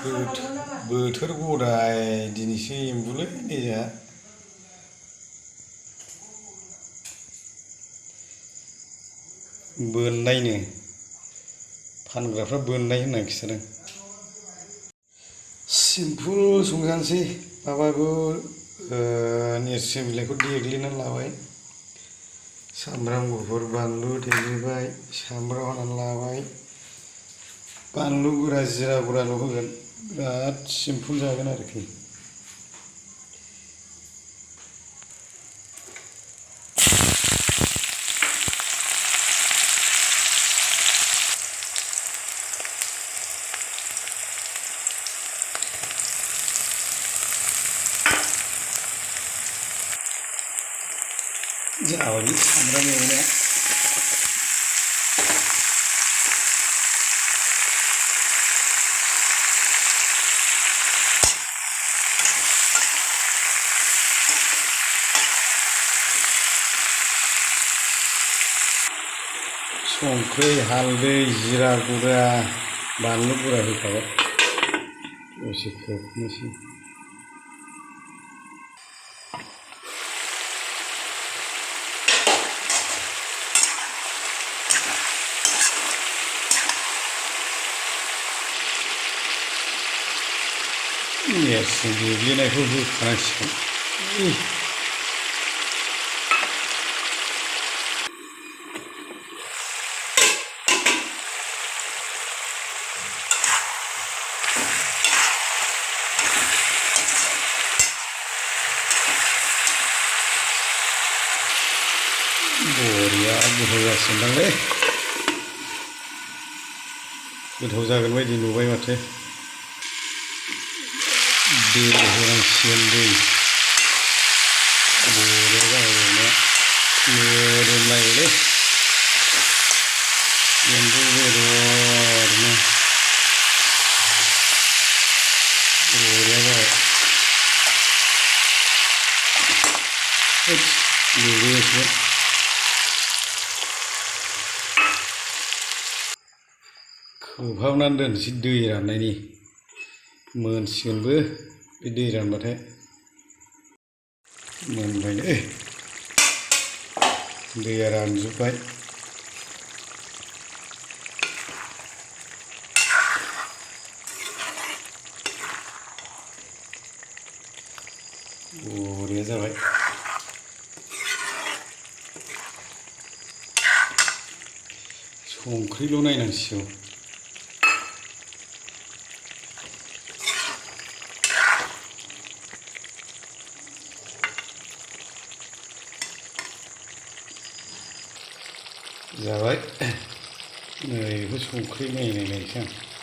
बोथोर गदाय दिनैसो एम्बुलै निजा बोननायनो फानग्राफ्रा बोननाय होनना खिथादों। सिम्पुल संजानोसै माबाखौ नेरसिं बिलाइखौ देग्लिनानै लाबाय, सामब्राम गुफुर बानलु देग्लिबाय, सामब्राम हानानै लाबाय, बानलु गुरा जिरा गुराल' होगोन, बिराद सिम्पुल जागोन आरोखि। जाबाय सामब्राम एवनाया संख्रि हालदै जिरा गुरा बानलु गुरा होखाबाय, दसे खोबनोसै। नेरसिं देग्लिनायखौ होखानांसिगोन। बरिया गोथाव जासिगोनदांलै, गोथाव जागोन बायदि नुबाय माथो। दै होनांसिगोन, दै बरिया जाबाय एवनाया, मोदोमलायोलै एम्बु बेदरनो बरिया जाबाय। लुबैयोसो खोबहाबनानै दोनसै दै राननायनि, मोनसिगोनबो बे दै रानबाथाय। मोनबायलै, दैया रानजोब्बाय। बरिया जाबाय। संख्रिल' नायनांसिगौ। जाबाय, नै बेखौ संख्रि नायनायसै आं।